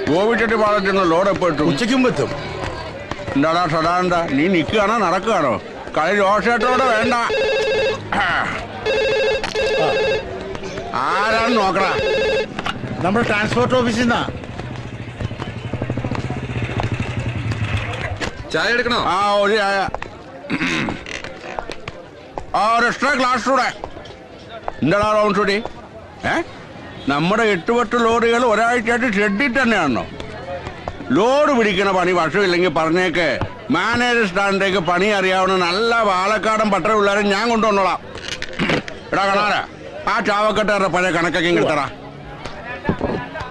ഗോപിച്ചെട്ടി പാളത്തിൽ load എപ്പോ എത്തും? ഉച്ചയ്ക്ക് മുമ്പ് എത്തും. എന്താടാ സദാനന്ദ, നീ നിൽക്കുകയാണോ നടക്കുകയാണോ? കളി രോഷേട്ടോടെ വേണ്ട. ആരാണ് നോക്കടാ? നമ്മുടെ ട്രാൻസ്പോർട്ട് ഓഫീസിൽ നിന്നാ. ചായ എടുക്കണോ? ആ ഒരു ചായ. ഒരു എക്സ്ട്രാ ഗ്ലാസ് കൂടെ. എന്താടാ റൗണ്ട് ചൂടി? നമ്മുടെ 8-10 ലോറികൾ ഒരാഴ്ചയായിട്ട് ഷെഡിൽ തന്നെയാണോ? ലോഡ് പിടിക്കണ പണി വർഷമില്ലെങ്കിൽ പറഞ്ഞേക്ക്. മാനേജർ സ്റ്റാൻഡിലേക്ക് പണി അറിയാവുന്ന നല്ല പാലക്കാടൻ പട്ടണ പിള്ളേരും ഞാൻ കൊണ്ടുവന്നോളാം. എടാ കാണാരാ, ആ ചാവക്കെട്ടാരുടെ പഴയ കണക്കൊക്കെ കിട്ടടാ.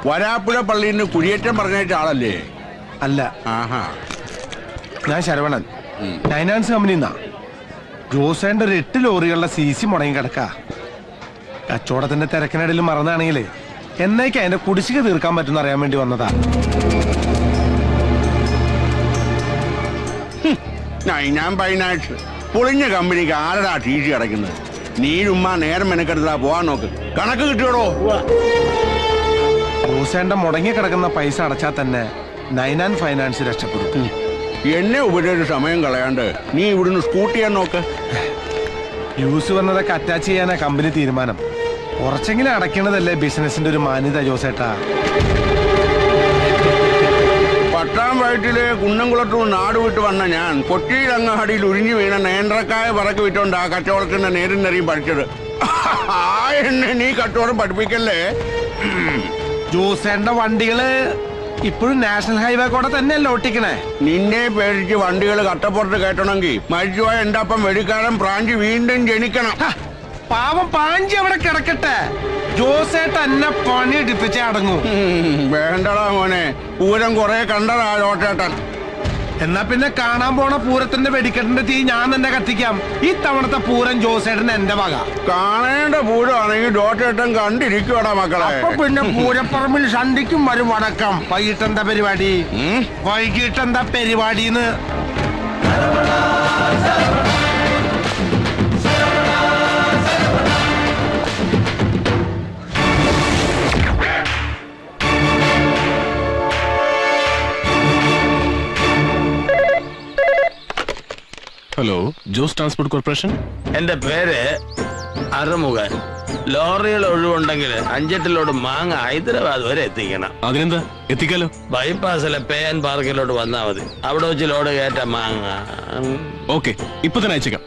വരാപ്പുഴ പള്ളിയിൽ നിന്ന് കുടിയേറ്റം പറഞ്ഞേറ്റ ആളല്ലേ? അല്ല. ആഹാ, ഞാൻ ശരവണൻ, ഫൈനാൻസ് കമ്പനിന്നാ. ജോസേന്റെ ഒരു 8 ലോറികളുടെ CC മുടങ്ങി കിടക്ക. കച്ചവടത്തിന്റെ തിരക്കിനിടയിൽ മറന്നാണെങ്കിലേ എന്നേക്ക് അതിന്റെ കുടിശ്ശിക തീർക്കാൻ പറ്റുന്ന അറിയാൻ വേണ്ടി വന്നതാ. ഞാൻ ഫൈനാൻസ് പൊളിഞ്ഞ കമ്പനിക്ക് ആരടാ TC അടയ്ക്കുന്നത്? നീ ചുമ്മാ നേരം മെനക്കെടുത്താ പോവാൻ നോക്ക്. കണക്ക് കിട്ടിയോടോ? ജോസേന്റെ മുടങ്ങി കിടക്കുന്ന പൈസ അടച്ചാൽ തന്നെ നൈനാൻ ഫൈനാൻസ് രക്ഷപ്പെടും. എന്നെ ഉപരിച്ച് സമയം കളയാണ്ട് നീ ഇവിടുന്ന് സ്കൂട്ട് ചെയ്യാൻ നോക്ക്. യൂസ് വന്നതൊക്കെ അറ്റാച്ച് ചെയ്യാനാ കമ്പനി തീരുമാനം. കുറച്ചെങ്കിലും അടയ്ക്കണതല്ലേ ബിസിനസിന്റെ ഒരു മാന്യത ജോസേട്ടാ. പട്ടാം വയറ്റില് കുന്നംകുളത്തു നാട് വിട്ട് വന്ന ഞാൻ കൊച്ചിയിൽ അങ്ങാടിയിൽ ഉരിഞ്ഞു വീണ നേന്ത്രക്കായ പറക്ക് വിട്ടോണ്ട് ആ കച്ചവടത്തിന്റെ നേരും നെറിയും പഠിച്ചത്. എന്നെ നീ കച്ചവടം പഠിപ്പിക്കല്ലേ. ജോസേന്റെ വണ്ടികള് ഇപ്പോഴും നാഷണൽ ഹൈവേ കൂടെ തന്നെയല്ലേ ഓട്ടിക്കണേ. നിന്നെ പേടിച്ച് വണ്ടികൾ കട്ടപ്പുറത്ത് കയറ്റണമെങ്കിൽ മരിച്ചുപോയ എന്റെ അപ്പം വെടിക്കാരൻ പ്രാഞ്ചി വീണ്ടും ജനിക്കണം. പാവം പാഞ്ചി അവിടെ കിടക്കട്ടെ. ജോസേട്ട എന്നെ പണി എടുപ്പിച്ചേ അടങ്ങൂ. വേണ്ടടാ മോനെ, പൂരം കുറെ കണ്ടതാ ജോസേട്ടൻ. എന്നാ പിന്നെ കാണാൻ പോണ പൂരത്തിന്റെ വെടിക്കെട്ടിന്റെ തീ ഞാൻ തന്നെ കത്തിക്കാം. ഈ തവണത്തെ പൂരം ജോസേട്ടൻ എന്റെ വക. കാണേണ്ട പൂരമാണെങ്കിൽ ജോസേട്ടൻ കണ്ടിരിക്കുവാടാ മക്കളെ. അപ്പൊ പിന്നെ പൂരപ്പറമ്പിൽ സന്ധിക്കും വരും വടക്കം. വൈകിട്ടെന്താ പരിപാടി? വൈകിട്ടെന്താ പരിപാടിന്ന്? Hello, Jose transport corporation. എന്റെ പേര് അറുമുഖൻ. ലോറികൾ ഒഴിവുണ്ടെങ്കിൽ 5-8 ലോഡ് മാങ്ങ ഹൈദരാബാദ് വരെ എത്തിക്കണം. അതിനെന്താ, എത്തിക്കാലോ. ബൈപ്പാസിലെ പേൻ പാർക്കിലോട്ട് വന്നാൽ മതി. അവിടെ വെച്ച് ലോഡ് കയറ്റ മാങ്ങ. ഓക്കെ, ഇപ്പൊ തന്നെ അയച്ചേക്കാം.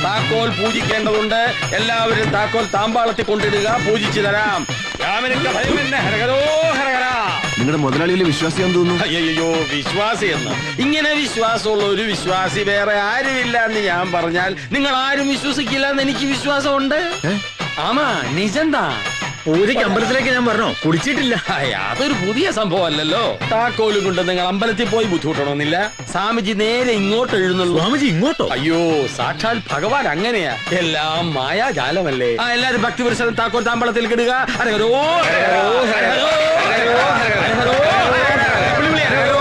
താക്കോൽ പൂജിക്കേണ്ടതുണ്ട്. എല്ലാവരും താക്കോൽ താമ്പാളത്തിൽ കൊണ്ടിടുക. പൂജിച്ചു തരാം. നിങ്ങളുടെ മുതലാളിയിലെ വിശ്വാസിയാന്ന് തോന്നുന്നു. അയ്യോ, വിശ്വാസി എന്ന് ഇങ്ങനെ വിശ്വാസമുള്ള ഒരു വിശ്വാസി വേറെ ആരുമില്ല എന്ന് ഞാൻ പറഞ്ഞാൽ നിങ്ങൾ ആരും വിശ്വസിക്കില്ല എന്ന് എനിക്ക് വിശ്വാസമുണ്ട്. ആമാ, നിജന്താ. പൂജയ്ക്ക് അമ്പലത്തിലേക്ക് ഞാൻ പറഞ്ഞോ, കുടിച്ചിട്ടില്ല. അതൊരു പുതിയ സംഭവം അല്ലല്ലോ. താക്കോലും കൊണ്ട് നിങ്ങൾ അമ്പലത്തിൽ പോയി ബുദ്ധിമുട്ടണമെന്നില്ല. സ്വാമിജി നേരെ ഇങ്ങോട്ട് എഴുന്നള്ളൂ. സ്വാമിജി ഇങ്ങോട്ടോ? അയ്യോ, സാക്ഷാൽ ഭഗവാൻ അങ്ങനെയാ. എല്ലാം മായാജാലമല്ലേ. എല്ലാരും ഭക്തിപുരുഷൻ താക്കോൽ താമ്പളത്തിൽ കിടുക. ഹരഹരോ ഹരഹരോ ഹരഹരോ ഹരഹരോ ഹരഹരോ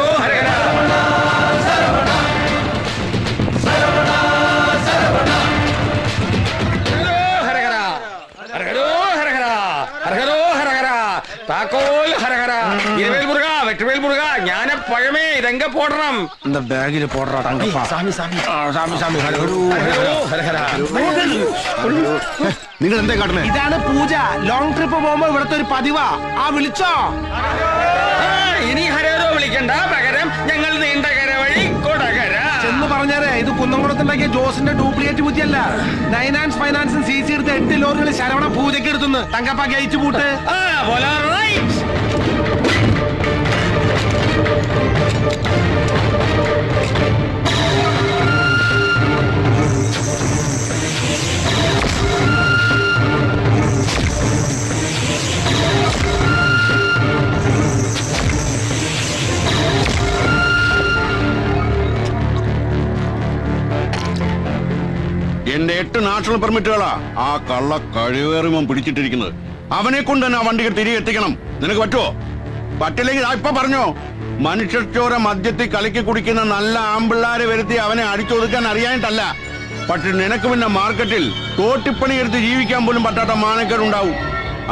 താക്കോൽ ഹരഹര. ഇരുവേൽ മുരുക, വെട്ടുവേൽ മുരുക, ജ്ഞാന പഴമേ രംഗ പോടണം. എന്താ ബാഗില് പോടറാ? നിങ്ങൾ എന്താ കാട്ടണേ? ഇതാണ് പൂജ. ലോങ് ട്രിപ്പ് പോകുമ്പോ ഇവിടത്തെ ഒരു പതിവാ. വിളിച്ചോ? ഇനി ഹരേരോ വിളിക്കണ്ട, പകരം ഞങ്ങൾ നീണ്ട കര വഴി കൊടകര എന്ന് പറഞ്ഞാലേ ഇത് ബുദ്ധിയല്ല. ഫൈനാൻസ് ഫൈനാൻസും സി സി എടുത്ത് 8 ലോറികൾ ശരവണ പൂജയ്ക്ക് എടുത്തുന്നു. തങ്കപ്പ ഗേറ്റ് പൂട്ട്. എന്റെ 8 നാഷണൽ പെർമിറ്റുകളാ ആ കള്ള കഴിവേറിമം പിടിച്ചിട്ടിരിക്കുന്നത്. അവനെ കൊണ്ട് തന്നെ ആ വണ്ടികൾ തിരികെ എത്തിക്കണം. നിനക്ക് പറ്റുമോ? പറ്റില്ലെങ്കിൽ ഇപ്പൊ പറഞ്ഞോ. മനുഷ്യച്ചോര മദ്യത്തിൽ കലക്കി കുടിക്കുന്ന നല്ല ആമ്പിള്ളാരെ വരുത്തി അവനെ അടിച്ചൊതുക്കാൻ അറിയാനിട്ടല്ല. പക്ഷെ നിനക്ക് പിന്നെ മാർക്കറ്റിൽ തോട്ടിപ്പണി എടുത്ത് ജീവിക്കാൻ പോലും പറ്റാത്ത മാനക്കേടുണ്ടാവും.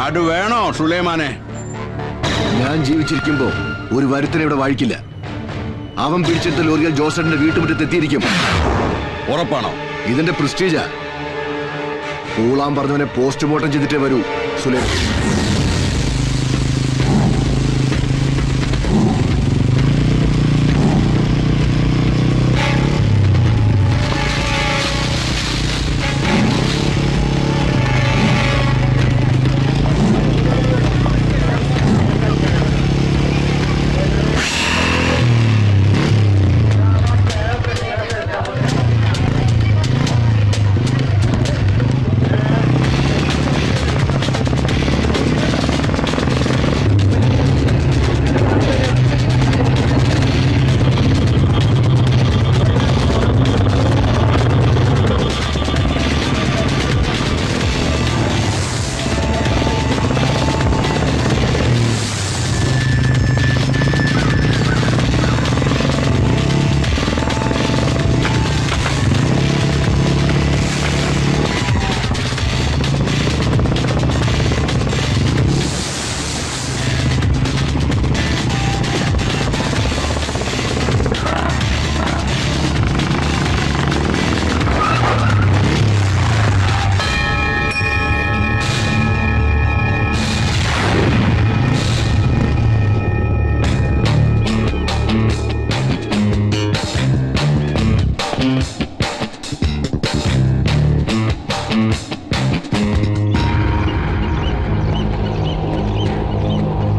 അത് വേണോ സുലൈമാനെ? ഞാൻ ജീവിച്ചിരിക്കുമ്പോ ഒരു വരുത്തനെ ഇവിടെ വാഴിക്കില്ല. അവൻ പിടിച്ചെടുത്ത ലോറികൾ ജോസേട്ടന്റെ വീട്ടുമുറ്റത്ത് എത്തിയിരിക്കും. ഉറപ്പാണോ? ഇതിന്റെ പ്രസ്റ്റീജാ. പൂളാൻ പറഞ്ഞവനെ പോസ്റ്റ്മോർട്ടം ചെയ്തിട്ടേ വരൂ സുലൈമാൻ.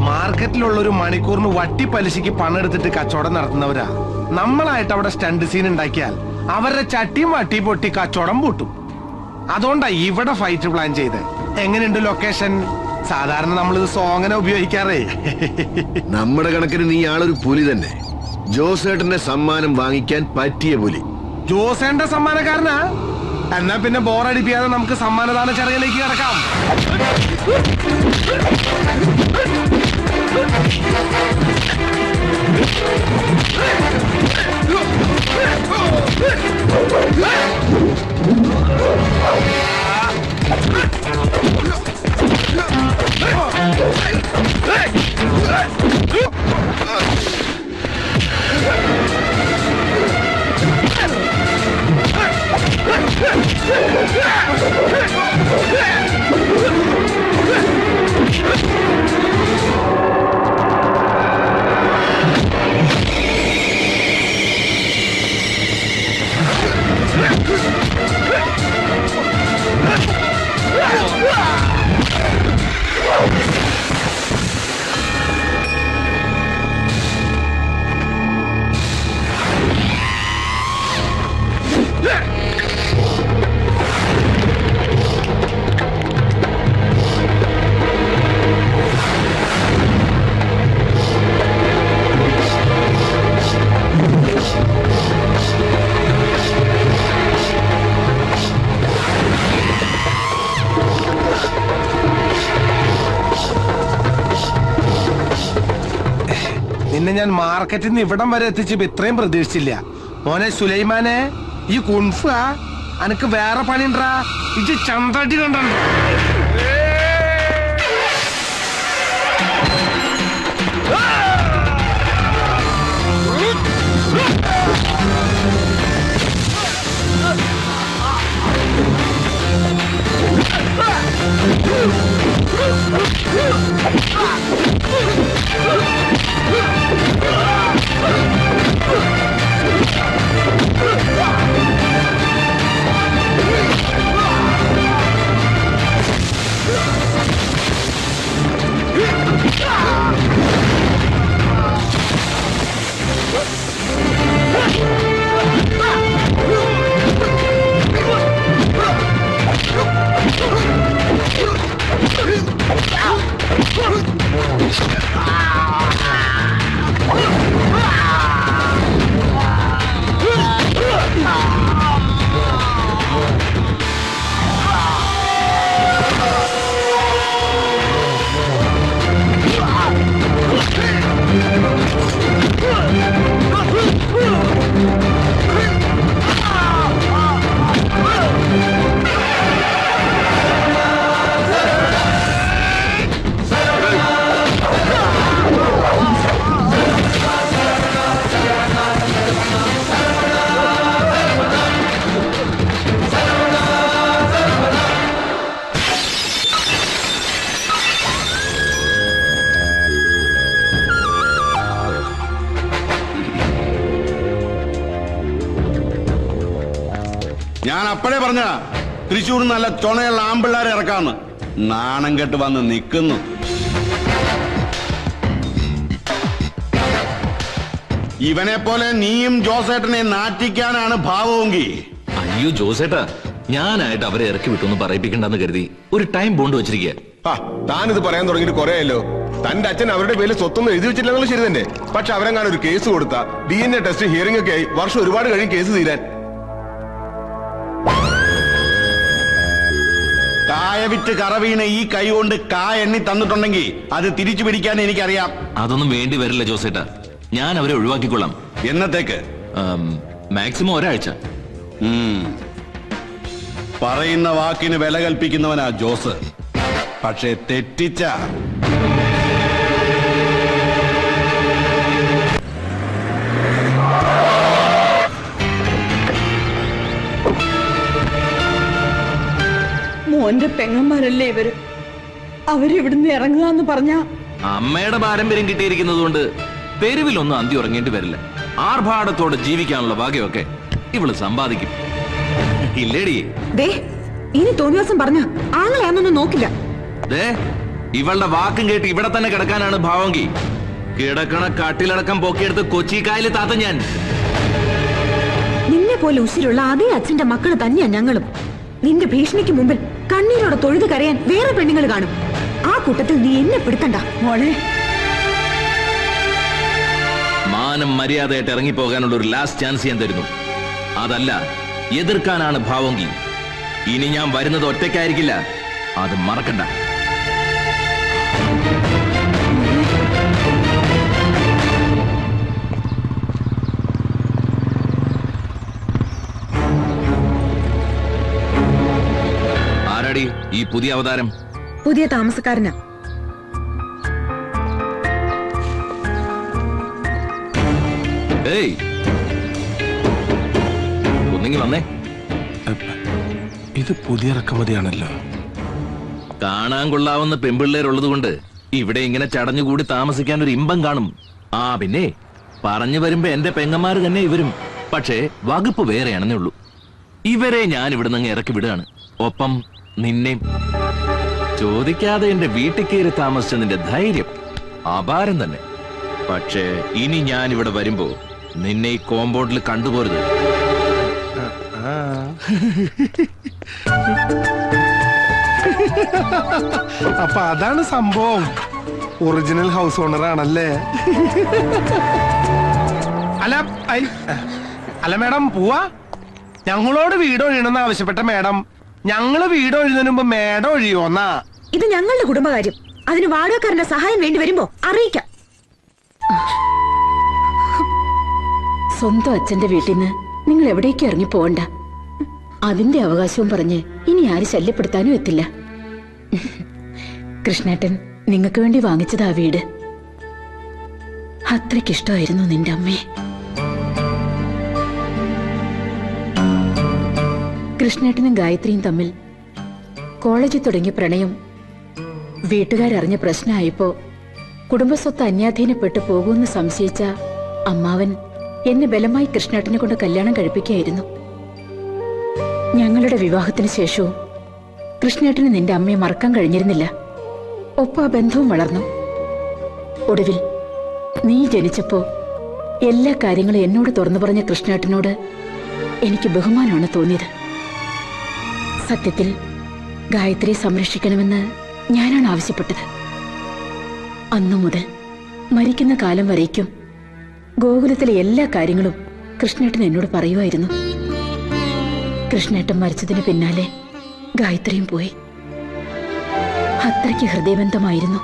മാർക്കറ്റിലുള്ളൊരു മണിക്കൂറിന് വട്ടി പലിശയ്ക്ക് പണം എടുത്തിട്ട് കച്ചവടം നടത്തുന്നവരാ. നമ്മളായിട്ട് അവിടെ സ്റ്റണ്ട് സീൻ ഉണ്ടാക്കിയാൽ അവരുടെ ചട്ടിയും വട്ടി പൊട്ടി കച്ചവടം പൂട്ടും. അതുകൊണ്ടാ ഇവിടെ ഫൈറ്റ് പ്ലാൻ ചെയ്ത്. എങ്ങനെയുണ്ട് ലൊക്കേഷൻ? സാധാരണ നമ്മളിത് സോങ്ങനെ ഉപയോഗിക്കാറേ. നമ്മുടെ കണക്കിന് നീ ആളൊരു പുലി തന്നെ. ജോസേട്ടന്റെ സമ്മാനം വാങ്ങിക്കാൻ പറ്റിയ പുലി. ജോസേന്റെ സമ്മാനക്കാരനാ? എന്നാ പിന്നെ ബോറടിപ്പിക്കാതെ നമുക്ക് സമ്മാനദാന ചടങ്ങിലേക്ക് കിടക്കാം. നിന്നെ ഞാൻ മാർക്കറ്റിൽ നിന്ന് ഇവിടം വരെ എത്തിച്ചപ്പോ ഇത്രയും പ്രതീക്ഷിച്ചില്ല. മോനെ സുലൈമാനെ, ഈ കുൻഫ അനക്ക് വേറെ പണിണ്ടാ. ഇത് ചന്തടി കണ്ടോ? ഞാൻ അപ്പോഴേ പറഞ്ഞ തൃശ്ശൂർ നല്ല ചുണയുള്ള ആമ്പിള്ളാരെ ഇറക്കാന്ന്. നാണം കെട്ട് വന്ന് നിൽക്കുന്നു. ഇവനെ പോലെ നീയും ജോസേട്ടനെ നാറ്റിക്കാനാണ് ഭാവമെങ്കിൽ. അയ്യോ ജോസേട്ടാ, ഞാനായിട്ട് അവരെ ഇറക്കി വിട്ടൊന്ന് പറയിപ്പിക്കണ്ടെന്ന് കരുതി ഒരു ടൈം ബോണ്ട് വെച്ചിരിക്കുക. താനിത് പറയാൻ തുടങ്ങിയിട്ട് കുറെയല്ലോ. തന്റെ അച്ഛൻ അവരുടെ പേരിൽ സ്വത്തൊന്നും എഴുതി വെച്ചില്ലെന്നുള്ള ശരി തന്നെ. പക്ഷെ അവരെങ്ങാനും ഒരു കേസ് കൊടുത്ത DNA ടെസ്റ്റ് ഹിയറിംഗ് ഒക്കെ ആയി വർഷം ഒരുപാട് കഴിയും കേസ് തീരാൻ. കായ വിറ്റ് കറവീണ ഈ കൈ കൊണ്ട് കായ എണ്ണി തന്നിട്ടുണ്ടെങ്കിൽ അത് തിരിച്ചു പിടിക്കാൻ എനിക്കറിയാം. അതൊന്നും വേണ്ടി വരില്ല ജോസേട്ടാ, ഞാൻ അവരെ ഒഴിവാക്കിക്കൊള്ളാം. എന്നത്തേക്ക്? മാക്സിമം ഒരാഴ്ച. പറയുന്ന വാക്കിന് വില കൽപ്പിക്കുന്നവനാ ജോസ്. പക്ഷെ തെറ്റിച്ച മോന്റെ പെങ്ങന്മാരല്ലേ ഇവര്. അവരിവിടുന്ന് ഇറങ്ങുക എന്ന് പറഞ്ഞ അമ്മയുടെ പാരമ്പര്യം കിട്ടിയിരിക്കുന്നത് കൊണ്ട് തെരുവിലൊന്നും അന്തി ഉറങ്ങേണ്ടി വരില്ല. ആർഭാടത്തോടെ ജീവിക്കാനുള്ള ഭാഗ്യമൊക്കെ ഇവള് സമ്പാദിക്കും. ഇല്ലേടി? ഇനി തോന്നിയ ദിവസം പറഞ്ഞ ആങ്ങളെയാന്നൊന്നും നോക്കില്ല. ഇവളുടെ വാക്കും കേട്ട് ഇവിടെ തന്നെ കിടക്കാനാണ് ഭാവമെങ്കിൽ കിടക്കണ കട്ടിലടക്കം പൊക്കിയെടുത്ത് കൊച്ചിക്കായല് താത്ത ഞാൻ. നിന്നെ പോലെ ഉശിരുള്ള അതേ അച്ഛന്റെ മക്കള് തന്നെയാ ഞങ്ങളും. നിന്റെ ഭീഷണിക്ക് മുമ്പിൽ കണ്ണീരോടെ തൊഴുത് കരയാൻ വേറെ പെണ്ണുങ്ങൾ കാണും. ആ കൂട്ടത്തിൽ നീ എന്നെ പിടുത്തണ്ട മോളെ. മാനം മര്യാദയായിട്ട് ഇറങ്ങിപ്പോകാനുള്ള ഒരു ലാസ്റ്റ് ചാൻസ് ഞാൻ തരുന്നു. അതല്ല എതിർക്കാനാണ് ഭാവമെങ്കിൽ ഇനി ഞാൻ വരുന്നത് ഒറ്റയ്ക്കായിരിക്കില്ല, അത് മറക്കണ്ട. ആരാടി ഈ പുതിയ അവതാരം? പുതിയ താമസക്കാരനാ. ഏയ് ഒന്നെങ്കിൽ വന്നേ. ഇത് പുതിയ ഇറക്കുമതിയാണല്ലോ. കാണാൻ കൊള്ളാവുന്ന പെമ്പിള്ളേരുള്ളത് കൊണ്ട് ഇവിടെ ഇങ്ങനെ ചടഞ്ഞുകൂടി താമസിക്കാൻ ഒരു ഇമ്പം കാണും. പിന്നെ പറഞ്ഞു വരുമ്പോ എന്റെ പെങ്ങന്മാര് തന്നെ ഇവരും. പക്ഷേ വകുപ്പ് വേറെയാണെന്നേ ഉള്ളൂ. ഇവരെ ഞാൻ ഇവിടെ നിന്ന് ഇറക്കി വിടുകയാണ്. ഒപ്പം നിന്നെയും. ചോദിക്കാതെ എന്റെ വീട്ടിൽ കയറി താമസിച്ചതിന്റെ ധൈര്യം അപാരം തന്നെ. പക്ഷേ ഇനി ഞാൻ ഇവിടെ വരുമ്പോ നിന്നെ ഈ കോമ്പൗണ്ടിൽ കണ്ടുപോരുത്. അപ്പൊ അതാണ് സംഭവം. ഒറിജിനൽ ഹൗസ് ഓണർ ആണല്ലേ? അല്ല മേഡം പോവാ. ഞങ്ങളോട് വീട് ഒഴിയണമെന്ന് ആവശ്യപ്പെട്ട മേഡം ഞങ്ങള് വീട് ഒഴിയുന്നതിന് മുമ്പ് മേഡം ഒഴിയോന്നാ. ഇത് ഞങ്ങളുടെ കുടുംബകാര്യം. അതിന് വാടകക്കാരന്റെ സഹായം വേണ്ടി വരുമ്പോ അറിയിക്കാം. സ്വന്തം അച്ഛന്റെ വീട്ടിൽ നിന്ന് നിങ്ങൾ എവിടേക്ക് ഇറങ്ങി പോകണ്ട. അതിന്റെ അവകാശവും പറഞ്ഞ് ഇനി ആരും ശല്യപ്പെടുത്താനും എത്തില്ല. കൃഷ്ണേട്ടൻ നിങ്ങൾക്ക് വേണ്ടി വാങ്ങിച്ചതാ വീട്. അത്രയ്ക്കിഷ്ടമായിരുന്നു നിന്റെ അമ്മയെ. കൃഷ്ണേട്ടനും ഗായത്രിയും തമ്മിൽ കോളേജിൽ തുടങ്ങിയ പ്രണയം വീട്ടുകാരറിഞ്ഞ പ്രശ്നമായപ്പോ കുടുംബസ്വത്ത് അന്യാധീനപ്പെട്ടു പോകുമെന്ന് സംശയിച്ച അമ്മാവൻ എന്നെ ബലമായി കൃഷ്ണേട്ടനെ കൊണ്ട് കല്യാണം കഴിപ്പിക്കുകയായിരുന്നു. ഞങ്ങളുടെ വിവാഹത്തിന് ശേഷവും കൃഷ്ണേട്ടന് നിന്റെ അമ്മയെ മറക്കാൻ കഴിഞ്ഞിരുന്നില്ല. ഒപ്പം ആ ബന്ധവും വളർന്നു. ഒടുവിൽ നീ ജനിച്ചപ്പോ എല്ലാ കാര്യങ്ങളും എന്നോട് തുറന്നു പറഞ്ഞ കൃഷ്ണേട്ടനോട് എനിക്ക് ബഹുമാനമാണ് തോന്നിയത്. സത്യത്തിൽ ഗായത്രിയെ സംരക്ഷിക്കണമെന്ന് ഞാനാണ് ആവശ്യപ്പെട്ടത്. അന്നു മുതൽ മരിക്കുന്ന കാലം വരേക്കും ഗോകുലത്തിലെ എല്ലാ കാര്യങ്ങളും കൃഷ്ണേട്ടൻ എന്നോട് പറയുമായിരുന്നു. കൃഷ്ണേട്ടൻ മരിച്ചതിന് പിന്നാലെ ഗായത്രിയും പോയി. അത്രയ്ക്ക് ഹൃദയബന്ധമായിരുന്നു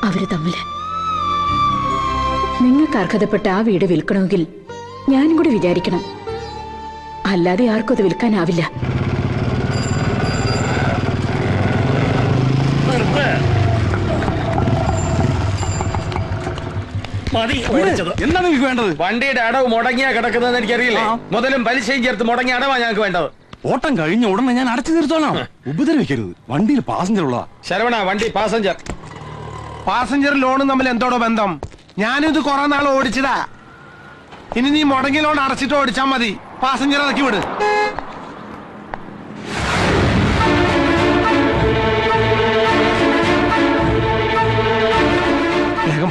അവര് തമ്മില്. നിങ്ങൾക്ക് അർഹതപ്പെട്ട ആ വീട് വിൽക്കണമെങ്കിൽ ഞാനും കൂടി വിചാരിക്കണം. അല്ലാതെ ആർക്കും അത് വിൽക്കാനാവില്ല. എന്താ നിങ്ങൾക്ക് വേണ്ടത്? വണ്ടിയുടെ അടവ് മുടങ്ങിയാ കിടക്കുന്നതെന്ന് എനിക്കറിയില്ലേ. മുതലും പലിശയും ചേർത്ത് മുടങ്ങിയ അടവാ ഞങ്ങൾക്ക് വേണ്ടത്. ഓട്ടം കഴിഞ്ഞ ഉടനെ ഞാൻ അടച്ചു തീർത്തോളാം. ഉപദ്രവിക്കരുത്. വണ്ടിയിൽ പാസഞ്ചർ ഉള്ള ശരവണ, വണ്ടി പാസഞ്ചർ. പാസഞ്ചർ ലോണും തമ്മിൽ എന്തോടോ ബന്ധം? ഞാനിത് കുറെ നാൾ ഓടിച്ചതാ. ഇനി നീ മുടങ്ങിയ ലോൺ അടച്ചിട്ട് ഓടിച്ചാ മതി. പാസഞ്ചർ ഇറക്കി വിട്.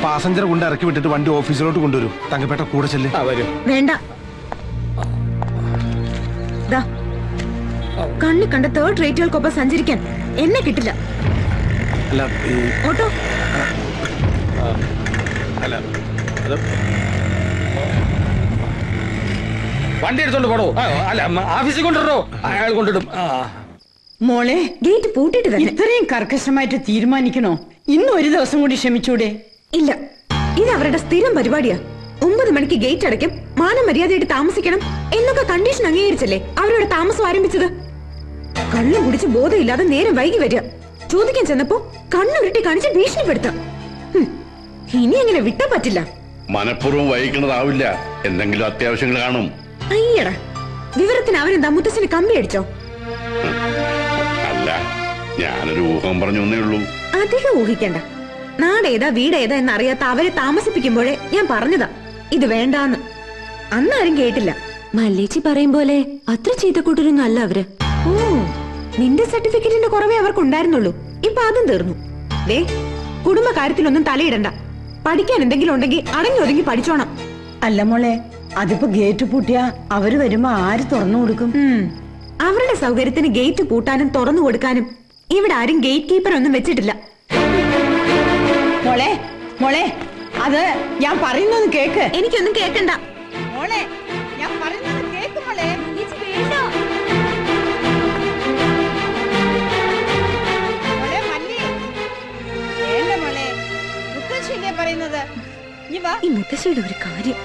പാസഞ്ചർ കൊണ്ട് ഇറക്കി വിട്ടിട്ട് വണ്ടി ഓഫീസിലോട്ട് കൊണ്ടുവരും. തങ്കപ്പേട്ട കൂടെ ചെല്ല്. വരും. വേണ്ട. ദാ, കണ്ണി കണ്ട തേർഡ് റേറ്റുകൾക്കൊപ്പം സഞ്ചരിക്കാൻ എന്നെ കിട്ടില്ല. അല്ല ഓട്ടോ അല്ല വണ്ടി എടുത്തോണ്ട് പോടോ. അല്ല ഓഫീസിൽ കൊണ്ടിട്ടോ, അയാൾ കൊണ്ടിടും. മോളെ, ഗേറ്റ് പൂട്ടിട്ട് തന്നെ. ഇത്രയും കർക്കശമായിട്ട് തീരുമാനിക്കണോ? ഇന്ന് ഒരു ദിവസം കൂടി ക്ഷമിച്ചൂടെ? ഇല്ല, ഇത് അവരുടെ സ്ഥിരം പരിപാടിയാ. 9 മണിക്ക് ഗേറ്റ് അടയ്ക്കും, മാനം മര്യാദയായിട്ട് താമസിക്കണം എന്നൊക്കെ കണ്ടീഷൻ അംഗീകരിച്ചല്ലേ അവരുടെ താമസം ആരംഭിച്ചത്. കള്ളും കുടിച്ച് ബോധമില്ലാതെ നേരം വൈകി വരിക, ചോദിക്കാൻ ചെന്നപ്പോ കണ്ണുരുട്ടി കാണിച്ച് ഭീഷണിപ്പെടുത്താം. ഇനി അങ്ങനെ വിട്ടാ പറ്റില്ല. മനഃപൂർവ്വം വൈകിക്കുന്നതാവില്ല, എന്തെങ്കിലും അത്യാവശ്യങ്ങൾ കാണും. അയ്യടാ, വിവരത്തിന് അവരെന്താ മുത്തച്ഛന് കമ്പി അടിച്ചോ? അല്ല, ഞാനൊരു ഊഹം പറഞ്ഞു എന്നേ ഉള്ളൂ. അധികം ഊഹിക്കണ്ട. നാടേതാ വീടേതാ എന്നറിയാത്ത അവരെ താമസിപ്പിക്കുമ്പോഴേ ഞാൻ പറഞ്ഞതാ ഇത് വേണ്ടാന്ന്. അന്നാരും കേട്ടില്ല. മല്ലേച്ചി പറയും പോലെ അത്ര ചെയ്ത കൂട്ടരൊന്നും അല്ല അവര്. ഓ, നിന്റെ സർട്ടിഫിക്കറ്റിന്റെ കുറവേ അവർക്കുണ്ടായിരുന്നുള്ളൂ. ഇപ്പൊ അതും തീർന്നു. ദേ, കുടുംബ കാര്യത്തിലൊന്നും തലയിടണ്ട. പഠിക്കാൻ എന്തെങ്കിലും ഉണ്ടെങ്കിൽ അടങ്ങി ഒതുങ്ങി പഠിച്ചോണം. അല്ല മോളെ, അതിപ്പോ ഗേറ്റ് പൂട്ടിയാ അവര് വരുമ്പോ ആര് തുറന്നു കൊടുക്കും? അവരുടെ സൗകര്യത്തിന് ഗേറ്റ് പൂട്ടാനും തുറന്നു കൊടുക്കാനും ഇവിടെ ആരും ഗേറ്റ് കീപ്പർ ഒന്നും വെച്ചിട്ടില്ല. മോളെ മോളെ, അത് ഞാൻ പറയുന്നത് കേക്ക്. എനിക്കൊന്നും കേൾക്കണ്ട. മോളെ, ഞാൻ പറയുന്നത് കേക്ക് മോളെ. മോളെ മല്ലി, വേണ്ട മോളെ, മുത്തശ്ശിയല്ലേ പറയുന്നത്. നീ വാ. ഈ മുത്തശ്ശിയുടെ ഒരു കാര്യം.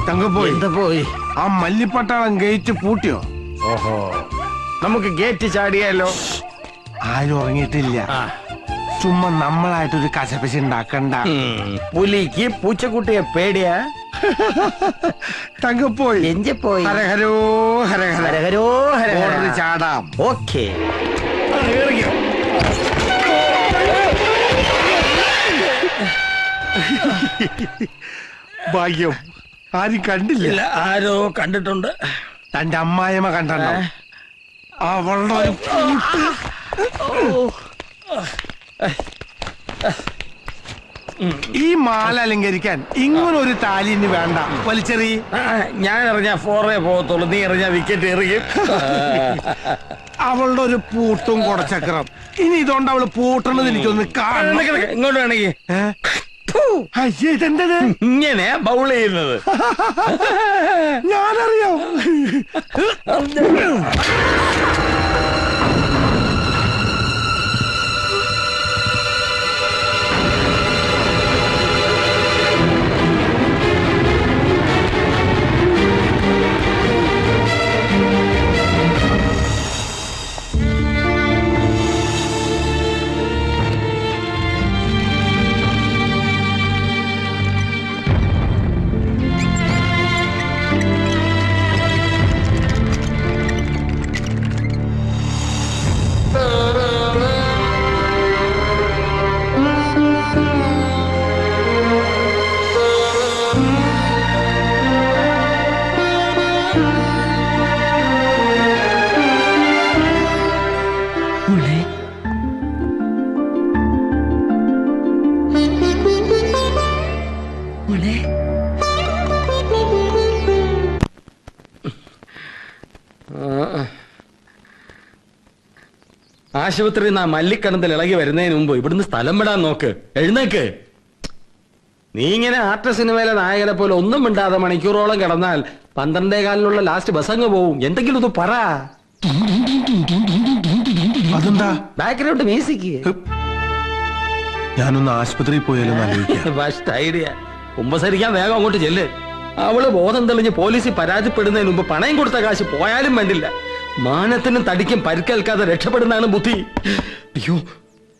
തങ്കപ്പോയി, എന്താ പോയി? ആ മല്ലിപ്പട്ടാളം ഗേറ്റ് പൂട്ടിയോ? ഓഹോ, നമുക്ക് ഗേറ്റ് ചാടിയാലോ? ആരും ഉറങ്ങിയിട്ടില്ല. ചുമ്മാ നമ്മളായിട്ടൊരു കശപശ ഉണ്ടാക്കണ്ട. പുലിക്ക് പൂച്ചക്കുട്ടിയെ പേടിയാ? തങ്കപ്പോയി, എഞ്ചപ്പോയി. ഹരഹരോ ഹരഹര. ഹരഹരോ ഹരഹര. ഓർഡർ ചാടാം. ഓക്കേ. ഭാഗ്യം, ആരും കണ്ടില്ല. ആരോ കണ്ടിട്ടുണ്ട്. തന്റെ അമ്മായിമ്മ കണ്ടോ? അവളുടെ ഒരു ഈ മാല അലങ്കരിക്കാൻ ഇങ്ങനൊരു താലി ഇനി വേണ്ട. വലിച്ചെറി. ഞാൻ എറിഞ്ഞാ 4 പോകത്തുള്ളൂ, നീ എറിഞ്ഞാ വിക്കറ്റ് എറിയും. അവളുടെ ഒരു പൂട്ടും കുടച്ചക്രം. ഇനി ഇതുകൊണ്ട് അവള് പൂട്ടണത് എനിക്കൊന്ന് കാണണം. ഇങ്ങോട്ട് വേണമെങ്കിൽ. അയ്യേ, ഇതെന്തത്? ഇങ്ങനെ ബൗൾ ചെയ്യുന്നത് ഞാനറിയാം. ആശുപത്രി മല്ലിക്കണത്തിൽ ഇളകി വരുന്നതിന് മുമ്പ് ഇവിടുന്ന് സ്ഥലം വിടാൻ നോക്ക്. എഴുന്നേക്ക്. നീ ഇങ്ങനെ ആർട്ട് സിനിമയിലെ നായകനെ പോലെ ഒന്നും മിണ്ടാതെ മണിക്കൂറോളം കിടന്നാൽ 12:15 ലാസ്റ്റ് ബസ് അങ്ങ് പോവും. എന്തെങ്കിലും ഒന്ന് പറ. അതെന്താ? Background music. ഞാനൊന്ന് ആശുപത്രിയിൽ പോയാലും ഫസ്റ്റ് ഐഡിയ. കുമ്പസരിക്കാൻ വേഗം അങ്ങോട്ട് ചെല്ല്. അവള് ബോധം തെളിഞ്ഞ് പോലീസിൽ പരാതിപ്പെടുന്നതിന് മുമ്പ് പണയം കൊടുത്ത കാശ് പോയാലും വേണ്ടില്ല. മാനത്തിനും തടിക്കും പരിക്കേൽക്കാതെ രക്ഷപ്പെടുന്നതാണ് ബുദ്ധി. അയ്യോ,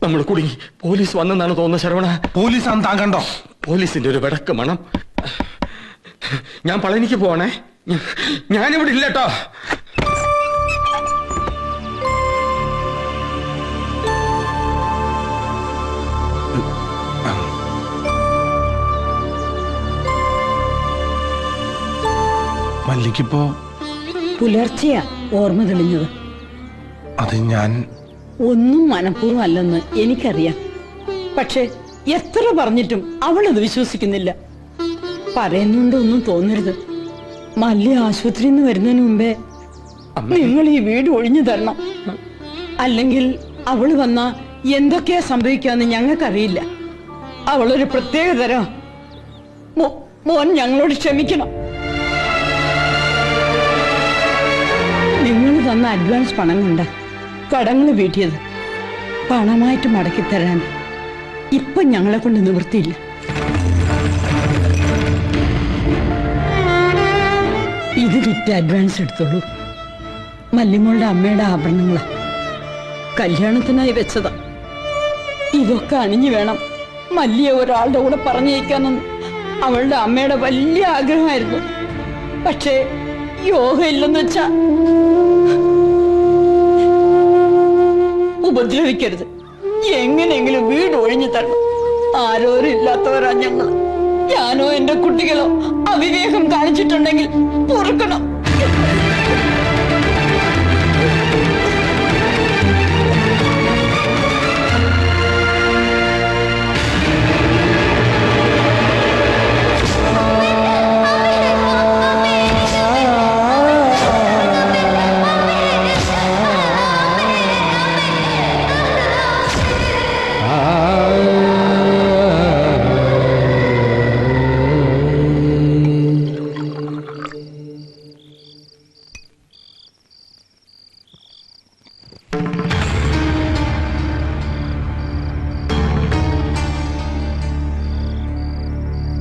നമ്മൾ കുടുങ്ങി. പോലീസ് വന്നെന്നാണ് തോന്നുന്നത്. ശരവണ, പോലീസ് താൻ കണ്ടോ? പോലീസിന്റെ ഒരു വിടക്ക് മണം. ഞാൻ പളനിക്ക് പോണേ. ഞാനിവിടെ ഇല്ലട്ടോ. മല്ലിക്കിപ്പോ പുലർച്ചെയാ ഓർമ്മ തെളിഞ്ഞത്. അത് ഞാൻ ഒന്നും മനഃപൂർവ്വം അല്ലെന്ന് എനിക്കറിയാം. പക്ഷെ എത്ര പറഞ്ഞിട്ടും അവളത് വിശ്വസിക്കുന്നില്ല. പറയുന്നുണ്ടൊന്നും തോന്നരുത്. മല്ലി ആശുപത്രിയിൽ നിന്ന് വരുന്നതിന് മുമ്പേ നിങ്ങൾ ഈ വീട് ഒഴിഞ്ഞു തരണം. അല്ലെങ്കിൽ അവള് വന്ന എന്തൊക്കെയാ സംഭവിക്കാന്ന് ഞങ്ങൾക്കറിയില്ല. അവളൊരു പ്രത്യേക തരം. മോൻ ഞങ്ങളോട് ക്ഷമിക്കണം. നിങ്ങൾ തന്ന അഡ്വാൻസ് പണം കൊണ്ട് കടങ്ങൾ വീട്ടിയത്. പണമായിട്ട് മടക്കി തരാൻ ഇപ്പൊ ഞങ്ങളെ കൊണ്ട് നിവൃത്തിയില്ല. ഇത് വിറ്റ് അഡ്വാൻസ് എടുത്തോളൂ. മല്ലിമോളുടെ അമ്മയുടെ ആഭരണങ്ങളാ, കല്യാണത്തിനായി വെച്ചതാ. ഇതൊക്കെ അണിഞ്ഞു വേണം മല്ലിയെ ഒരാളുടെ കൂടെ പറഞ്ഞയക്കാനെന്ന് അവളുടെ അമ്മയുടെ വലിയ ആഗ്രഹമായിരുന്നു. പക്ഷേ യോഗ ഇല്ലെന്ന് വെച്ചാ ഉപദ്രവിക്കരുത്. എങ്ങനെയെങ്കിലും വീട് ഒഴിഞ്ഞു തരണം. ആരോരും ഇല്ലാത്തവരാ ഞങ്ങൾ. ഞാനോ എന്റെ കുട്ടികളോ അവിവേകം കാണിച്ചിട്ടുണ്ടെങ്കിൽ പൊറുക്കണം.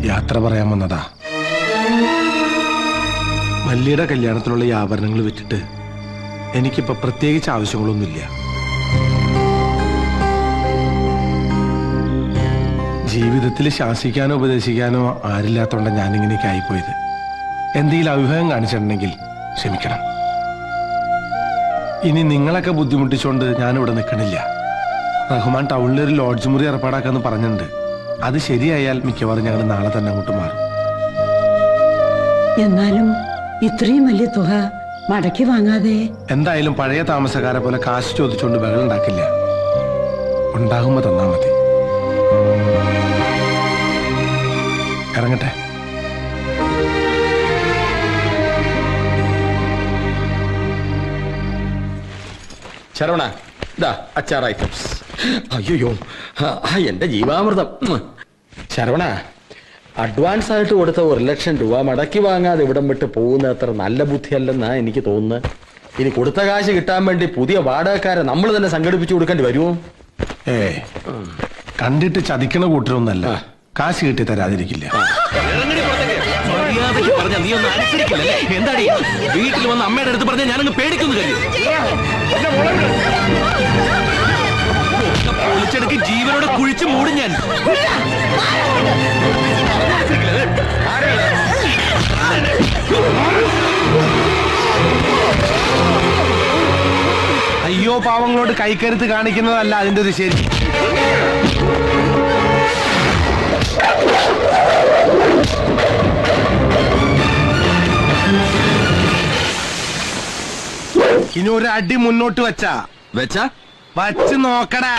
യാത്ര പറയാൻ വന്നതാ. മല്ലിയുടെ കല്യാണത്തിനുള്ള ഈ ആഭരണങ്ങൾ വിറ്റിട്ട് എനിക്കിപ്പോ പ്രത്യേകിച്ച് ആവശ്യങ്ങളൊന്നുമില്ല. ജീവിതത്തിൽ ശാസിക്കാനോ ഉപദേശിക്കാനോ ആരില്ലാത്തോണ്ട ഞാനിങ്ങനെയൊക്കെ ആയിപ്പോയത്. എന്തെങ്കിലും അഭിപ്രായം കാണിച്ചിട്ടുണ്ടെങ്കിൽ ക്ഷമിക്കണം. ഇനി നിങ്ങളൊക്കെ ബുദ്ധിമുട്ടിച്ചുകൊണ്ട് ഞാനിവിടെ നിൽക്കണില്ല. റഹ്മാൻ ടൗണിലൊരു ലോഡ്ജ് മുറി ഏർപ്പാടാക്കാന്ന് പറഞ്ഞിട്ടുണ്ട്. അത് ശരിയായാൽ മിക്കവാറും ഞങ്ങൾ നാളെ തന്നെ അങ്ങോട്ട് മാറും. എന്നാലും ഇത്രയും വലിയ തുക മടക്കി വാങ്ങാതെ എന്തായാലും പഴയ താമസക്കാരെ പോലെ കാശ് ചോദിച്ചുകൊണ്ട് ബഹളം ഉണ്ടാക്കില്ല. ഉണ്ടാകുമ്പോ തന്നാ മതി. ഇറങ്ങട്ടെ. ശരവണ, ഇതാ അച്ചാർ ഐറ്റംസ്. അയ്യോ, എന്റെ ജീവാമൃതം. ശരവണ, അഡ്വാൻസ് ആയിട്ട് കൊടുത്ത 1,00,000 രൂപ മടക്കി വാങ്ങാതെ ഇവിടം വിട്ട് പോകുന്ന അത്ര നല്ല ബുദ്ധിയല്ലെന്നാ എനിക്ക് തോന്നുന്നത്. ഇനി കൊടുത്ത കാശ് കിട്ടാൻ വേണ്ടി പുതിയ വാടകക്കാരെ നമ്മൾ തന്നെ സംഘടിപ്പിച്ചു കൊടുക്കേണ്ടി വരുമോ? കണ്ടിട്ട് ചതിക്കണ കൂട്ടരൊന്നല്ല. കാശ് കിട്ടി തരാതിരിക്കില്ല. പറഞ്ഞ നീ ഒന്നും അനുസരിക്കില്ലല്ലേ? എന്താടി വീട്ടിൽ വന്ന് അമ്മയുടെ അടുത്ത് പറഞ്ഞ ഞാനങ്ങ് പേടിക്കുന്നു കഴിയും. പൊളിച്ചെടുക്ക്, ജീവനോടെ കുഴിച്ചു മൂടും ഞാൻ. അയ്യോ, പാവങ്ങളോട് കൈക്കരുത്ത് കാണിക്കുന്നതല്ല അതിന്റെ ഒരു ശരി. ഇനി ഒരു അടി മുന്നോട്ട് വെച്ചാ വച്ച് നോക്കടാ.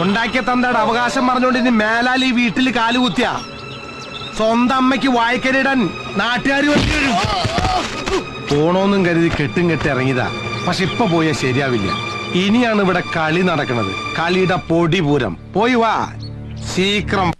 ഉണ്ടാക്കിയ തന്തയുടെ അവകാശം പറഞ്ഞുകൊണ്ട് ഇനി മേലാൽ ഈ വീട്ടിൽ കാലുകുത്തിയ സ്വന്തം അമ്മയ്ക്ക് വായിക്കരിടാൻ നാട്ടുകാർ പോണോന്നും കരുതി കെട്ടും കെട്ടി ഇറങ്ങിയതാ. പക്ഷെ ഇപ്പൊ പോയാൽ ശരിയാവില്ല. ഇനിയാണ് ഇവിടെ കളി നടക്കുന്നത്, കളിയുടെ പൊടിപൂരം. പോയി വാ ശീക്രം.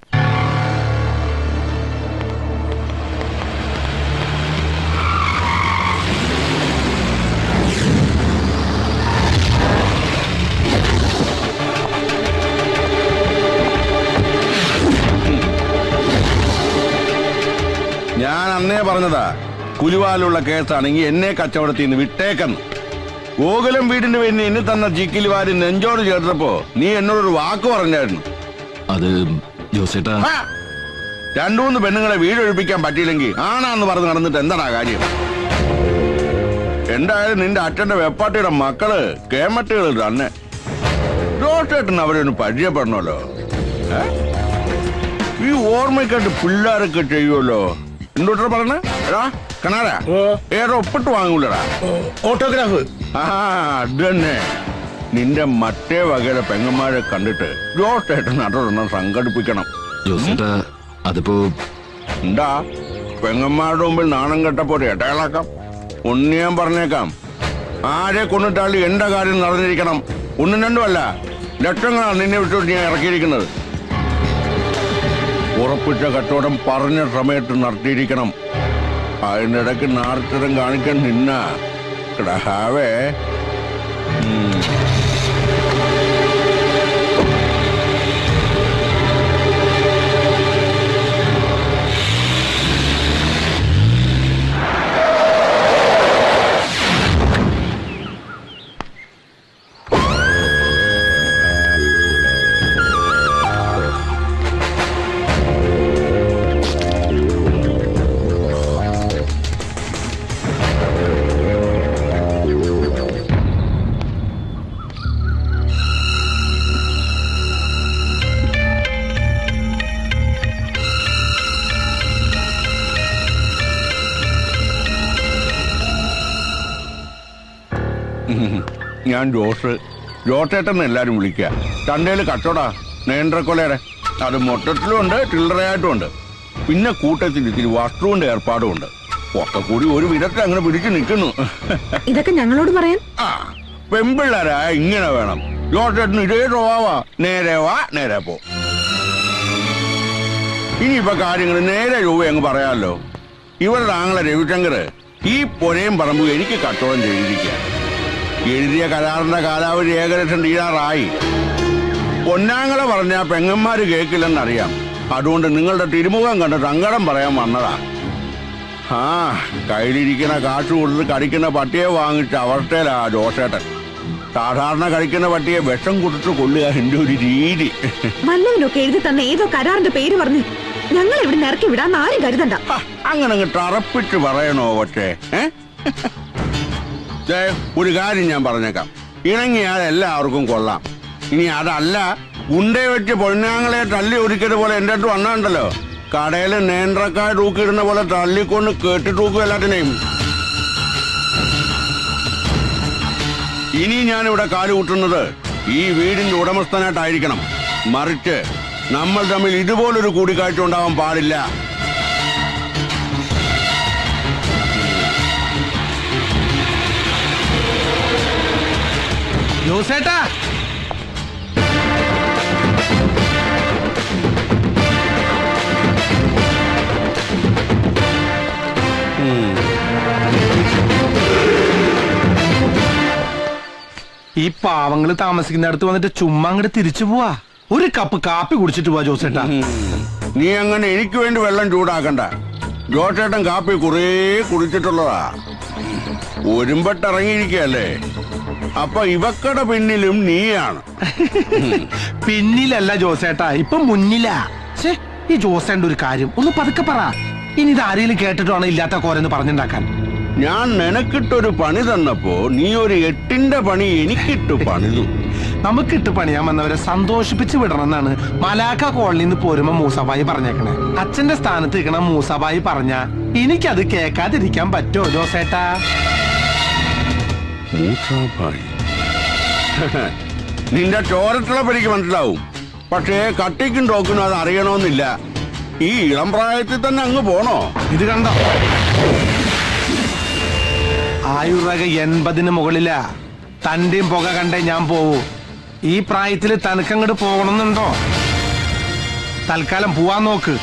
ഞാൻ അന്നേ പറഞ്ഞതാ, കുലുവാലുള്ള കേസാണെങ്കിൽ എന്നെ കച്ചവടത്തിൽ നിന്ന് വിട്ടേക്കെന്ന്. ഗോകുലം വീടിന്റെ പേരിന് എന്നെ തന്ന ചിക്കിലി വാരി നെഞ്ചോട് ചേർത്തപ്പോ നീ എന്നോടൊരു വാക്ക് പറഞ്ഞായിരുന്നു. അത് ജോസേട്ടാ, രണ്ടൂന്ന് പെണ്ണുങ്ങളെ വീടൊഴിപ്പിക്കാൻ പറ്റിയില്ലെങ്കിൽ ആണാന്ന് പറഞ്ഞ് നടന്നിട്ട് എന്താണാ കാര്യം? എന്തായാലും നിന്റെ അച്ഛന്റെ വെപ്പാട്ടിയുടെ മക്കള് കേമട്ടുകൾ തന്നെ. ജോസേട്ടൻ അവരൊന്ന് പരിചയപ്പെടണമല്ലോ. ഈ ഓർമ്മയ്ക്കായിട്ട് പിള്ളേരൊക്കെ ചെയ്യുമല്ലോ. എന്തോട്ടാ പറഞ്ഞ കണാരാ ഏറെ ഒപ്പിട്ട് വാങ്ങൂലടാ, ഓട്ടോഗ്രാഫ്. ആ അത് തന്നെ. നിന്റെ മറ്റേ വകയിലെ പെങ്ങന്മാരെ കണ്ടിട്ട് ജോസേട്ടൻ അതൊരെണ്ണം സംഘടിപ്പിക്കണം. ജോസേട്ടാ അതിപ്പോ എന്താ പെങ്ങന്മാരുടെ മുമ്പിൽ നാണം കെട്ടപ്പോ ഇടകളാക്കാം. ഒന്ന് ഞാൻ പറഞ്ഞേക്കാം, ആരെ കൊണ്ടിട്ടാലും എന്റെ കാര്യം നടന്നിരിക്കണം. ഒന്നും രണ്ടുമല്ല, ലക്ഷങ്ങളാണ് നിന്നെ വിട്ടോട്ട് ഞാൻ ഇറക്കിയിരിക്കുന്നത്. ഉറപ്പിച്ച കച്ചവടം പറഞ്ഞ സമയത്ത് നടത്തിയിരിക്കണം. അതിനിടയ്ക്ക് നാർത്തരം കാണിക്കാൻ നിന്ന ഹാവേ. ഞാൻ ജോസേട്ടൻ എല്ലാരും വിളിക്കുക. ചന്തയില് കച്ചവടാ നേന്ത്രക്കൊലയുടെ. അത് മൊത്തത്തിലും ഉണ്ട്, ചില്ലറയായിട്ടും ഉണ്ട്. പിന്നെ കൂട്ടത്തിൽ ഇത്തിരി വസ്തുവിന്റെ ഏർപ്പാടും ഉണ്ട്. ഒക്കെ കൂടി ഒരു വിധത്തിൽ അങ്ങനെ പിടിച്ചു നിൽക്കുന്നു. ഇതൊക്കെ ഞങ്ങളോട് പറയാൻ ആ പെമ്പിള്ളേരായ ഇങ്ങനെ വേണം. ജോസേട്ടന് ഇതേ സ്വഭാവാ, നേരെ വാ നേരെ പോ. ഇനിയിപ്പൊ കാര്യങ്ങൾ നേരെ രൂപ അങ്ങ് പറയാമല്ലോ. ഇവരുടെ ആങ്ങളെ രവിശങ്കർ ഈ പൊരയും പറമ്പും എനിക്ക് കച്ചവടം ചെയ്തിരിക്കുക. എഴുതിയ കരാറിന്റെ കാലാവധി ഏകദേശം തീരാറായി. പൊന്നാങ്ങളെ പറഞ്ഞ പെങ്ങന്മാര് കേൾക്കില്ലെന്നറിയാം. അതുകൊണ്ട് നിങ്ങളുടെ തിരുമുഖം കണ്ട് സങ്കടം പറയാൻ വന്നതാ. ആ കയ്യിലിരിക്കുന്ന കാശ് കൊടുത്ത് കടിക്കുന്ന പട്ടിയെ വാങ്ങിച്ച അവസ്ഥയിലാ ജോസേട്ടൻ. സാധാരണ കഴിക്കുന്ന പട്ടിയെ വിഷം കൊടുത്ത് കൊള്ളുക എന്റെ ഒരു രീതി. വല്ലവനൊക്കെ എഴുതി തന്ന ഏതോ കരാറിന്റെ പേര് പറഞ്ഞു ഞങ്ങൾ ഇവിടെ ഇറക്കി വിടാൻ ആരും കരുതണ്ട. അങ്ങനെ തറപ്പിച്ച് പറയണോ പക്ഷേ? ഒരു കാര്യം ഞാൻ പറഞ്ഞേക്കാം, ഇണങ്ങിയാൽ എല്ലാവർക്കും കൊള്ളാം. ഇനി അതല്ല, ഉണ്ടേ വെച്ച് പൊന്നാങ്ങളെ തല്ലി ഒരിക്കത് പോലെ എന്റെ അടുത്ത് വന്നാണ്ടല്ലോ, കടയിൽ നേന്ത്രക്കായ തൂക്കിയിടുന്ന പോലെ തള്ളിക്കൊണ്ട് കേട്ടി തൂക്കും എല്ലാത്തിനെയും. ഇനി ഞാനിവിടെ കാലുകൂട്ടുന്നത് ഈ വീടിന്റെ ഉടമസ്ഥനായിട്ടായിരിക്കണം. മറിച്ച് നമ്മൾ തമ്മിൽ ഇതുപോലൊരു കൂടിക്കാഴ്ച ഉണ്ടാവാൻ പാടില്ല. ജോസേട്ടാ, ഈ പാവങ്ങള് താമസിക്കുന്നിടത്ത് വന്നിട്ട് ചുമ്മാ അങ്ങോട്ട് തിരിച്ചു പോവാ. ഒരു കപ്പ് കാപ്പി കുടിച്ചിട്ട് പോവാ ജോസേട്ടാ. നീ അങ്ങനെ എനിക്ക് വേണ്ടി വെള്ളം ചൂടാക്കണ്ട. ജോസേട്ടൻ കാപ്പി കുറേ കുടിച്ചിട്ടുള്ളതാ. ഒരുമ്പട്ടിറങ്ങിയിരിക്കല്ലേ, അപ്പൊ ഇവക്കടെ പിന്നിലും നീയാണ്. പിന്നിലല്ല ജോസേട്ടാ, ഇപ്പൊ മുന്നിലാ. ഈ ജോസേന്റെ ഒരു കാര്യം ഒന്ന് പതുക്കെ പറ. ഇനി ഇത് ആരെങ്കിലും കേട്ടിട്ടാണ് ഇല്ലാത്ത കോരെന്ന് പറഞ്ഞുണ്ടാക്കാൻ. ഞാൻ നിനക്കിട്ടൊരു പണി തന്നപ്പോ നീ ഒരു 8ന്റെ പണി എനിക്കിട്ടു പണിതു. നമുക്കിട്ട് പണിയാൻ വന്നവരെ സന്തോഷിപ്പിച്ച് വിടണമെന്നാണ് മലാക്ക കോളനിയിൽ നിന്ന് പോരുമ്പോ മൂസാബായി പറഞ്ഞേക്കണേ. അച്ഛന്റെ സ്ഥാനത്ത് നിൽക്കണ മൂസാബായി പറഞ്ഞ എനിക്കത് കേൾക്കാതിരിക്കാൻ പറ്റുമോ ജോസേട്ടാ? മൂസാബായി നിന്റെ ചോരത്തിള എനിക്ക് മനസ്സിലാവും. പക്ഷേ കട്ടിക്കും ടോക്കിനും അത് അറിയണമെന്നില്ല. ഈ ഇളം പ്രായത്തിൽ തന്നെ അങ്ങ് പോണോ? ഇത് കണ്ടോ, ആയുർവേഗ 80 മുകളിലാ. തന്റെയും പുക കണ്ടേ ഞാൻ പോവൂ. ഈ പ്രായത്തില് തനക്കങ്ങോട്ട് പോകണമെന്നുണ്ടോ? തൽക്കാലം പോവാൻ നോക്ക്.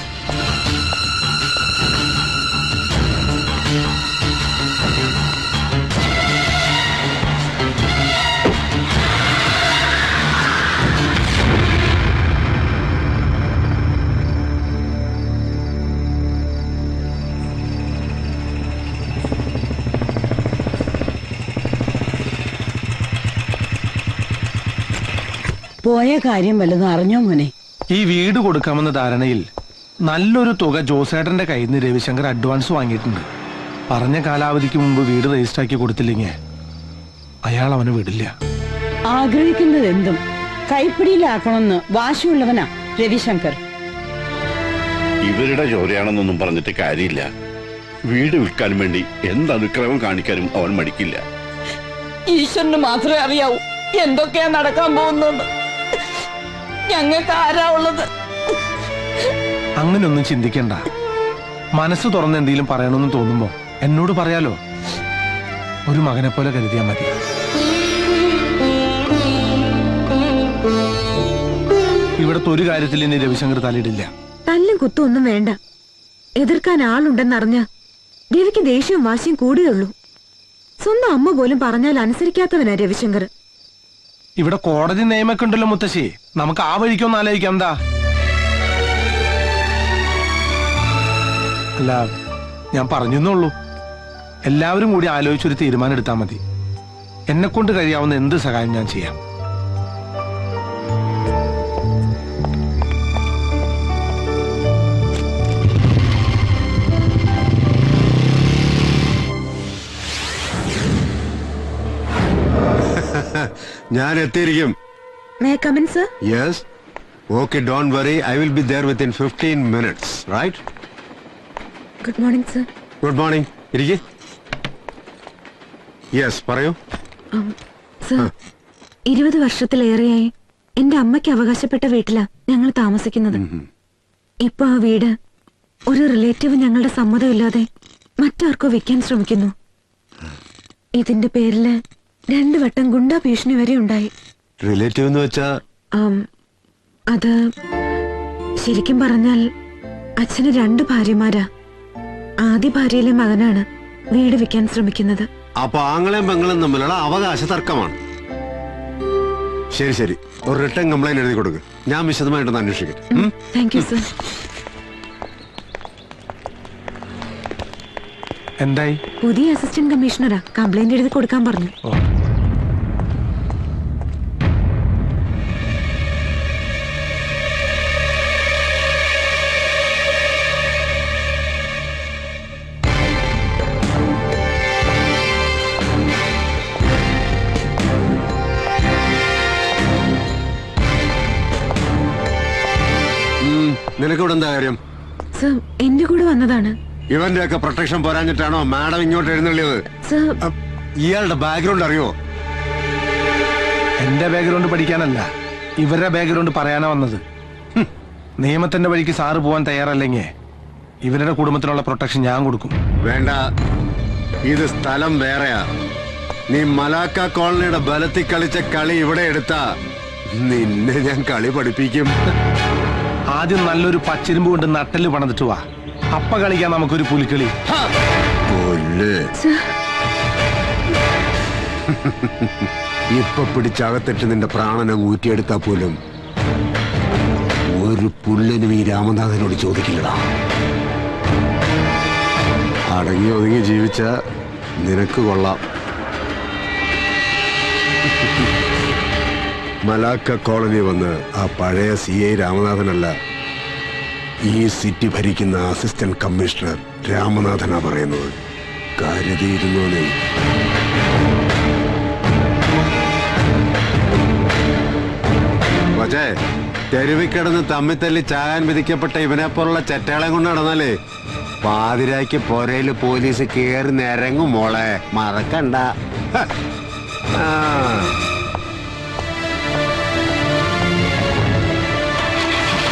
പോയ കാര്യം വല്ലതും അറിഞ്ഞോ മോനെ? ഈ വീട് കൊടുക്കാമെന്ന ധാരണയിൽ നല്ലൊരു തുക ജോസേട്ടന്റെ കയ്യിൽ നിന്ന് രവിശങ്കർ അഡ്വാൻസ് വാങ്ങിയിട്ടുണ്ട്. പറഞ്ഞ കാലാവധിക്ക് മുമ്പ് വീട് രജിസ്റ്റർ ആക്കി കൊടുത്തില്ലെങ്കിൽ അയാൾ അവനെ വിടില്ല. ആഗ്രഹിക്കുന്നത് എന്തും കൈപ്പിടിയിലാക്കണമെന്ന് വാശിയുള്ളവനാ രവിശങ്കർ. ഇവരുടെ ചോരയാണെന്നൊന്നും പറഞ്ഞിട്ട് കാര്യമില്ല. വീട് വിൽക്കാൻ വേണ്ടി എന്ത് അനുക്രമം കാണിക്കാനും അവൻ മടിക്കില്ല. ഈശ്വരന് മാത്രമേ അറിയാവൂ എന്തൊക്കെയാ നടക്കാൻ പോകുന്നത്. ഞങ്ങൾക്ക് ആരാ ഉള്ളത്? അങ്ങനെയൊന്നും ചിന്തിക്കണ്ട. മനസ്സ് തുറന്ന് എന്തെങ്കിലും പറയണമെന്ന് തോന്നുമ്പോ എന്നോട് പറയാലോ. ഒരു മകനെ പോലെ കരുതിയാ മതി. ഇവിടത്തെ ഒരു കാര്യത്തിൽ ഇനി രവിശങ്കർ തലയിടില്ല. തല്ലും കുത്തും ഒന്നും വേണ്ട. എതിർക്കാൻ ആളുണ്ടെന്നറിഞ്ഞ രവിക്ക് ദേഷ്യവും വാശിയും കൂടുകയുള്ളൂ. സ്വന്തം അമ്മ പോലും പറഞ്ഞാൽ അനുസരിക്കാത്തവനാ രവിശങ്കർ. ഇവിടെ കോടതി നിയമൊക്കെ ഉണ്ടല്ലോ മുത്തശ്ശി. നമുക്ക് ആ വഴിക്കൊന്നും ആലോചിക്കാം. എന്താ? അല്ല, ഞാൻ പറഞ്ഞെന്നുള്ളൂ. എല്ലാവരും കൂടി ആലോചിച്ചൊരു തീരുമാനം എടുത്താൽ മതി. എന്നെ കൊണ്ട് കഴിയാവുന്ന എന്ത് സഹായം ഞാൻ ചെയ്യാം. ഞാൻ എത്തിയിരിക്കും. May I come in, sir? Yes. Okay, don't worry. I will be there within 15 minutes, right? Good morning, sir. Good morning. ഇരിക്ക്. Yes, പറയൂ. സർ, 20 വർഷത്തിലേറെയായി എന്റെ അമ്മയ്ക്ക് അവകാശപ്പെട്ട വീട്ടിലാ ഞങ്ങൾ താമസിക്കുന്നത്. ഇപ്പൊ ആ വീട് ഒരു റിലേറ്റീവ് ഞങ്ങളുടെ സമ്മതമില്ലാതെ മറ്റാർക്കോ വെക്കാൻ ശ്രമിക്കുന്നു. ഇതിന്റെ പേരില് 2 വട്ടം ഗുണ്ടാ ഭീഷണി വരെ ഉണ്ടായി. റിലേറ്റീവ് എന്ന് വെച്ചാ? അത് ശരിക്കും പറഞ്ഞാൽ അച്ഛന് 2 ഭാര്യമാരാ. ആദ്യ ഭാര്യയിലെ മകനാണ് വീട് വെക്കാൻ ശ്രമിക്കുന്നത്. അപ്പൊ ആങ്ങളെയും പെങ്ങളും തമ്മിലുള്ള അവകാശ തർക്കമാണ്. ശരി ശരി, ഒരു റിട്ടേൺ കംപ്ലൈന്റ് എഴുതി കൊടുക്ക്. ഞാൻ വിശദമായിട്ടൊന്ന് അന്വേഷിക്കാം. Thank you sir. എന്തായി? പുതിയ അസിസ്റ്റന്റ് കമ്മീഷണറാ. കംപ്ലൈന്റ് എഴുതി കൊടുക്കാൻ പറഞ്ഞു. നിനക്കിവിടെ എന്താ കാര്യം? സർ, എന്റെ കൂടെ വന്നതാണ്. ഇവന്റെ ഒക്കെ പ്രൊട്ടക്ഷൻ പോരാഞ്ഞിട്ടാണോ മാഡം ഇങ്ങോട്ട് എഴുന്നള്ളിയത്? സർ, ഇയാളുടെ ബാക്ക്ഗ്രൗണ്ട് അറിയോ? എന്റെ ബാക്ക്ഗ്രൗണ്ട് പഠിക്കാനല്ല, ഇവരുടെ ബാക്ക്ഗ്രൗണ്ട് പറയാനാ വന്നത്. നിയമത്തിന്റെ വഴിക്ക് സാറ് പോവാൻ തയ്യാറല്ലെങ്കിൽ ഇവരുടെ കുടുംബത്തിനുള്ള പ്രൊട്ടക്ഷൻ ഞാൻ കൊടുക്കും. വേണ്ട, ഇത് സ്ഥലം വേറെയാ. നീ മലാക്ക കോളനിയുടെ ബലത്തിൽ കളിച്ച കളി ഇവിടെ എടുത്താ നിന്നെ ഞാൻ കളി പഠിപ്പിക്കും. ആദ്യം നല്ലൊരു പച്ചിരുമ്പ് കൊണ്ട് നട്ടല് പണിതിട്ട് വാ. അപ്പ കളിക്കാൻ നമുക്കൊരു പുലിക്കളി. ഇപ്പൊ പിടിച്ചകത്തിട്ട് നിന്റെ പ്രാണനെ ഊറ്റിയെടുത്താ പോലും ഒരു പുല്ലിനും ഈ രാമനാഥനോട് ചോദിക്കില്ലടാ. അടങ്ങി ഒതുങ്ങി ജീവിച്ച നിനക്ക് കൊള്ളാം. മലാക്ക കോളനി വന്ന് ആ പഴയ CI രാമനാഥനല്ല, ഈ സിറ്റി ഭരിക്കുന്ന അസിസ്റ്റന്റ് കമ്മീഷണർ രാമനാഥനാ പറയുന്നത്. കരുതിയിരുന്നോനെ. പക്ഷേ തെരുവിൽ കിടന്ന് തമ്മിൽ തല്ലി ചാകാൻ വിധിക്കപ്പെട്ട ഇവനെ പോലുള്ള ചെറ്റകളെ കൊണ്ട് നടന്നാലേ പാതിരായ്ക്ക് പൊരയില് പോലീസ് കേറി നിരങ്ങും മോളെ, മറക്കണ്ട. ആ